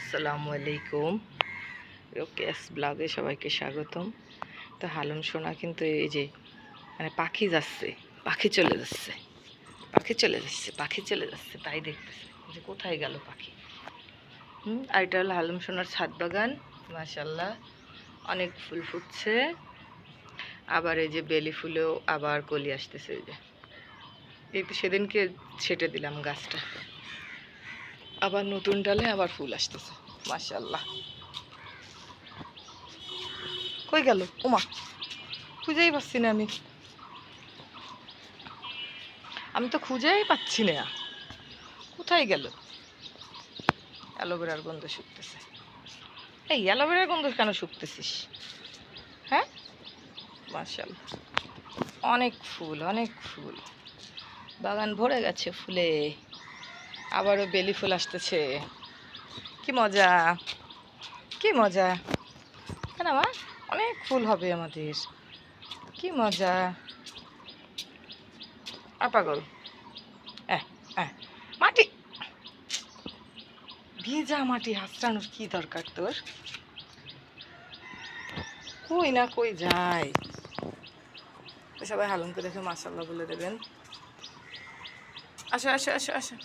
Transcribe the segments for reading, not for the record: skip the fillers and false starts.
আসসালামু আলাইকুম। রোকেশ ব্লগে সবাইকে স্বাগতম। তো হালুম সোনা কিন্তু এই যে মানে পাখি যাচ্ছে, পাখি চলে যাচ্ছে, পাখি চলে যাচ্ছে, পাখি চলে যাচ্ছে, তাই দেখতেছে যে কোথায় গেল পাখি। আর এটা হলো হালুম সোনার ছাদ বাগান। মাশাল্লাহ অনেক ফুল ফুটছে, আবার এই যে বেলি ফুলেও আবার কলি আসতেছে। এই তো সেদিনকে ছেটে দিলাম গাছটা, আবার নতুন ডালে আবার ফুল আসতেছে। মাশাল্লাহ। কই গেল ওমা, খুঁজেই পাচ্ছি না আমি, আমি তো খুঁজেই পাচ্ছি না কোথায় গেল। অ্যালোভেরার গন্ধ শুকতেছে। এই অ্যালোভেরার গন্ধ কেন শুকতেছিস? হ্যাঁ, মাশাআল্লাহ অনেক ফুল, অনেক ফুল, বাগান ভরে গেছে ফুলে। আবারও বেলি ফুল আসতেছে। কি মজা, কি মজা। কেন মা, অনেক ফুল হবে আমাদের, কি মজা। পাগল মাটি, ভিজা মাটি হাতড়ানোর কি দরকার তোর? কই না কই যায়। সবাই হালুমকে দেখে মাশাআল্লাহ বলে দেবেন। আসো আসো আসো আসো,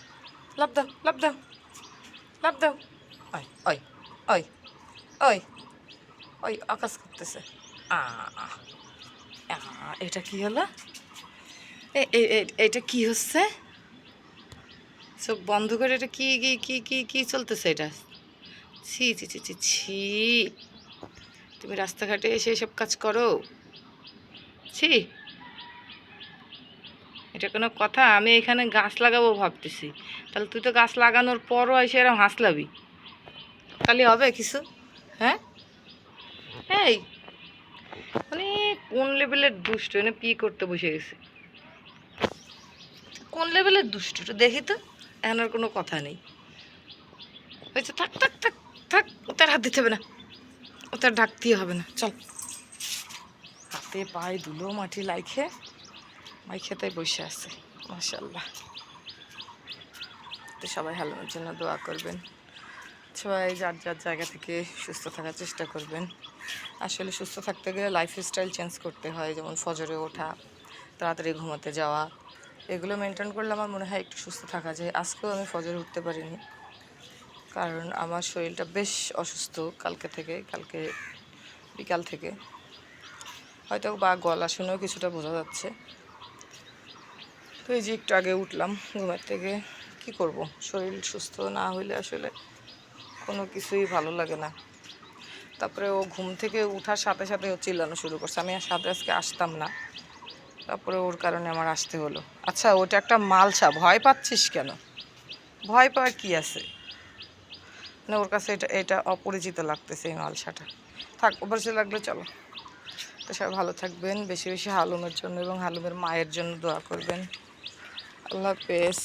লাভ দাও লাভ দাও লাভ দাও। ওই ওই ওই ওই ওই আকাশ করতেছে। আ এটা কি হলো? এটা কি হচ্ছে? চোখ বন্ধ করে এটা কি কি কি কি কি চলতেছে এটা? ছি ছি ছি ছি ছি, তুমি রাস্তাঘাটে এসে এসব কাজ করো? ছি, এটা কোনো কথা? আমি এখানে গাছ লাগাবো ভাবতেছি, তাহলে তুই তো গাছ লাগানোর পরও এসে এরকম হাসলাবি, তাহলে হবে কিছু? হ্যাঁ, এই মানে কোন লেভেলের দুষ্ট, এনে পি করতে বসে গেছে। কোন লেভেলের দুষ্ট তো দেখি তো, এখন আর কোনো কথা নেই। হয়েছে, থাক থাক থাক থাক, ওটার হাত দিতে হবে না, ওটার ঢাকতেই হবে না, চল। হাতে পায়ে ধুলো মাটি লাইখে মাইখে তাই বসে আছে। মাশাল্লাহ। তো সবাই হালুমের জন্য দোয়া করবেন, সবাই যার যার জায়গা থেকে সুস্থ থাকার চেষ্টা করবেন। আসলে সুস্থ থাকতে গেলে লাইফস্টাইল চেঞ্জ করতে হয়, যেমন ফজরে ওঠা, তাড়াতাড়ি ঘুমাতে যাওয়া, এগুলো মেনটেন করলে আমার মনে হয় একটু সুস্থ থাকা যায়। আজকেও আমি ফজরে উঠতে পারিনি, কারণ আমার শরীরটা বেশ অসুস্থ কালকে বিকাল থেকে, হয়তো বা গলা শুনেও কিছুটা বোঝা যাচ্ছে। তো এই যে একটু আগে উঠলাম ঘুমের থেকে, কি করব, শরীর সুস্থ না হইলে আসলে কোনো কিছুই ভালো লাগে না। তারপরে ও ঘুম থেকে উঠার সাথে সাথে ও চিল্লানো শুরু করছে, আমি আর সাথে আজকে আসতাম না, তারপরে ওর কারণে আমার আসতে হলো। আচ্ছা, ওটা একটা মালসা, ভয় পাচ্ছিস কেন? ভয় পাওয়ার কি আছে? না, ওর কাছে এটা এটা অপরিচিত লাগতেছে এই মালসাটা। থাক, অপরিচিত লাগলে চলো। তো সবাই ভালো থাকবেন, বেশি বেশি হালুমের জন্য এবং হালুমের মায়ের জন্য দোয়া করবেন। আল্লাহ হাফেজ।